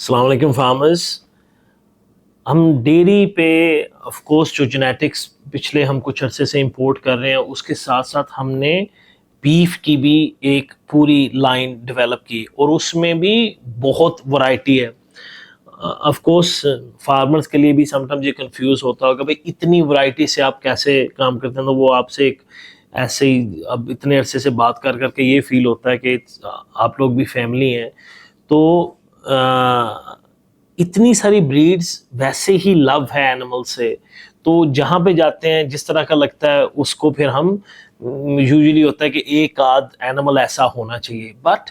अस्सलाम वालेकुम फार्मर्स। हम डेयरी पे ऑफ कोर्स जो जेनेटिक्स पिछले हम कुछ अरसे से इंपोर्ट कर रहे हैं, उसके साथ साथ हमने बीफ की भी एक पूरी लाइन डेवलप की और उसमें भी बहुत वैरायटी है। ऑफ कोर्स फार्मर्स के लिए भी समटाइम्स ये कंफ्यूज होता होगा भाई इतनी वैरायटी से आप कैसे काम करते हैं। तो वो आपसे एक ऐसे ही अब इतने अरसे से बात कर करके ये फील होता है कि आप लोग भी फैमिली हैं। तो इतनी सारी ब्रीड्स, वैसे ही लव है एनिमल से, तो जहाँ पे जाते हैं जिस तरह का लगता है उसको फिर हम यूजुअली होता है कि एक आध एनिमल ऐसा होना चाहिए। बट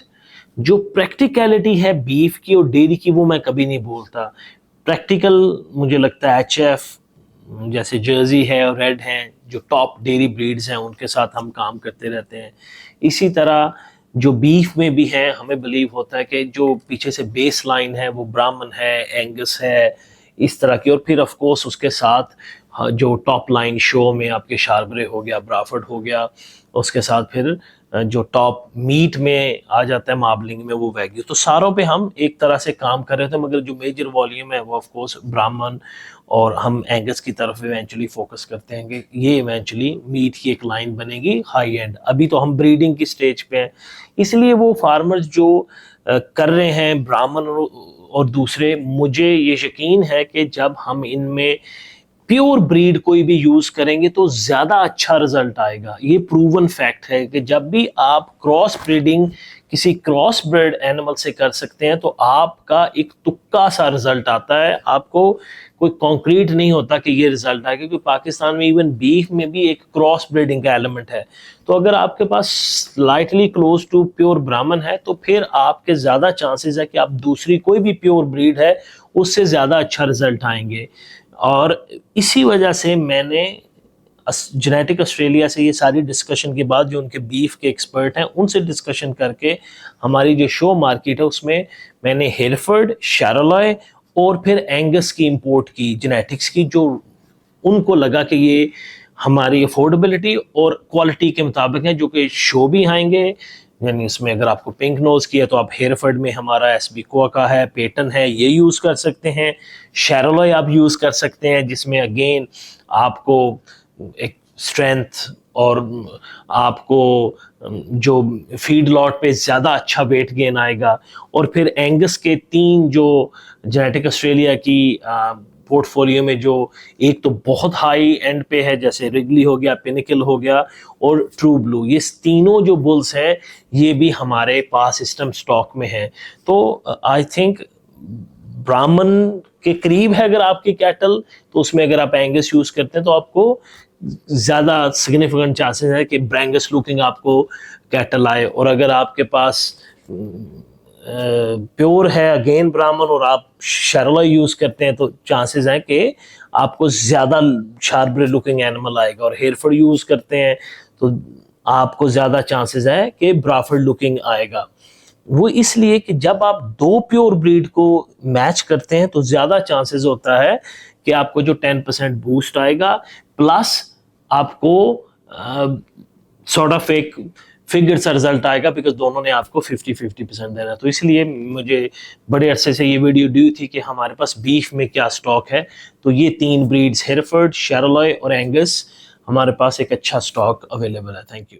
जो प्रैक्टिकलिटी है बीफ की और डेयरी की वो मैं कभी नहीं बोलता। प्रैक्टिकल मुझे लगता है एचएफ जैसे जर्सी है और रेड हैं जो टॉप डेयरी ब्रीड्स हैं उनके साथ हम काम करते रहते हैं। इसी तरह जो बीफ में भी है, हमें बिलीव होता है कि जो पीछे से बेस लाइन है वो ब्राह्मण है, एंगस है, इस तरह की। और फिर ऑफ कोर्स उसके साथ जो टॉप लाइन शो में आपके शार्बरे हो गया, ब्राफर्ड हो गया, उसके साथ फिर जो टॉप मीट में आ जाता है मार्बलिंग में वो वैग्यू। तो सारों पे हम एक तरह से काम कर रहे थे, मगर जो मेजर वॉल्यूम है वो ऑफ कोर्स ब्राह्मण और हम एंगस की तरफ इवेंचुअली फोकस करते हैं कि ये इवेंचुअली मीट की एक लाइन बनेगी हाई एंड। अभी तो हम ब्रीडिंग की स्टेज पे हैं, इसलिए वो फार्मर्स जो कर रहे हैं ब्राह्मण और दूसरे, मुझे ये यकीन है कि जब हम इनमें प्योर ब्रीड कोई भी यूज करेंगे तो ज्यादा अच्छा रिजल्ट आएगा। ये प्रूवन फैक्ट है कि जब भी आप क्रॉस ब्रीडिंग किसी क्रॉस ब्रीड एनिमल से कर सकते हैं तो आपका एक तुक्का सा रिजल्ट आता है, आपको कोई कॉन्क्रीट नहीं होता कि ये रिजल्ट आएगा। क्योंकि पाकिस्तान में इवन बीफ में भी एक क्रॉस ब्रीडिंग का एलिमेंट है। तो अगर आपके पास स्लाइटली क्लोज टू प्योर ब्राह्मण है तो फिर आपके ज्यादा चांसेस है कि आप दूसरी कोई भी प्योर ब्रीड है उससे ज्यादा अच्छा रिजल्ट आएंगे। और इसी वजह से मैंने जेनेटिक ऑस्ट्रेलिया से ये सारी डिस्कशन के बाद जो उनके बीफ के एक्सपर्ट हैं उनसे डिस्कशन करके हमारी जो शो मार्केट है उसमें मैंने हेरफर्ड, शारोलॉय और फिर एंगस की इंपोर्ट की जेनेटिक्स की, जो उनको लगा कि ये हमारी अफोर्डेबिलिटी और क्वालिटी के मुताबिक है, जो कि शो भी आएंगे। यानी इसमें अगर आपको पिंक नोज की है तो आप हेयरफर्ड में हमारा एसबीकोआ का है, पेटन है, ये यूज़ कर सकते हैं। शैरोलॉय आप यूज़ कर सकते हैं जिसमें अगेन आपको एक स्ट्रेंथ और आपको जो फीड लॉट पे ज़्यादा अच्छा वेट गेन आएगा। और फिर एंगस के तीन जो जेनेटिक ऑस्ट्रेलिया की पोर्टफोलियो में, जो एक तो बहुत हाई एंड पे है जैसे रिगली हो गया, पिनिकल हो गया और ट्रू ब्लू, ये तीनों जो बुल्स हैं ये भी हमारे पास सिस्टम स्टॉक में है। तो आई थिंक ब्राह्मण के करीब है अगर आपकी कैटल, तो उसमें अगर आप एंगस यूज करते हैं तो आपको ज़्यादा सिग्निफिकेंट चांसेस है कि ब्रैंगस लुकिंग आपको कैटल आए। और अगर आपके पास प्योर है अगेन ब्राह्मण और आप शैरोलॉय यूज करते हैं तो चांसेस हैं कि आपको ज्यादा शार्प लुकिंग एनिमल आएगा। और हेयरफोर्ड यूज करते हैं तो आपको ज्यादा चांसेस है कि ब्राफर्ड लुकिंग आएगा। वो इसलिए कि जब आप दो प्योर ब्रीड को मैच करते हैं तो ज्यादा चांसेस होता है कि आपको जो 10% बूस्ट आएगा, प्लस आपको सॉर्ट ऑफ एक फिगर सा रिजल्ट आएगा, बिकॉज दोनों ने आपको 50-50% देना। तो इसलिए मुझे बड़े अरसे से ये वीडियो ड्यू थी कि हमारे पास बीफ में क्या स्टॉक है। तो ये तीन ब्रीड्स हेयरफर्ड, शैरोलॉय और एंगस, हमारे पास एक अच्छा स्टॉक अवेलेबल है। Thank you.